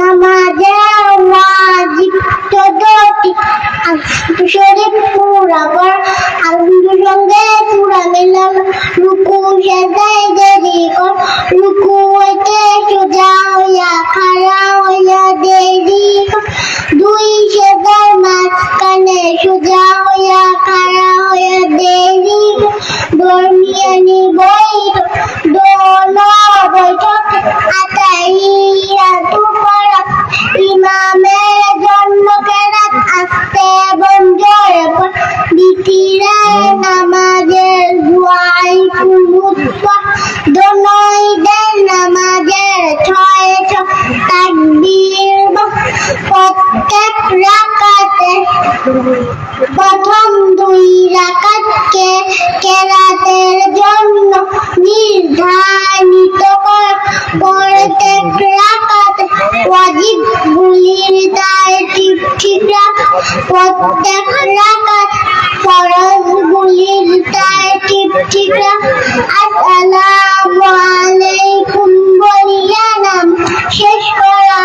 নামাজের ওয়াজিব 14টি শরীফ পুরা কর আলহামদুর সঙ্গে পুরা মিলাল রুকু সেজদায় দেরি কর রুকু হইতে সোজা হইয়া খাড়া হইয়া দেরি কর দুই সেজদার মাঝখানে সোজা হইয়া খাড়া হইয়া দেরি কর দরমিয়ানি বৈঠক দোনো বৈঠক আতাহিয়াতু পড়া ইমামের জন্য কেরাত আস্তে এবং জোরে পড় দ্বিতীয় নামাজের দুয়াই কুনুত পড় দোনো ঈদের নামাজের 6 তাকবীর প্রত্যেক রাকাতে প্রথম 2 রাকাতকে কেরাতের জন্য নির্ধারিত কর প্রত্যেক রাকাতে ওয়াজিব গুলির দায় ঠিক রাখ প্রত্যেক রাকাত ফরজ গুলির দায় ঠিক রাখ আসসালামু আলাইকুম বলিয়া নাম শেষ করা।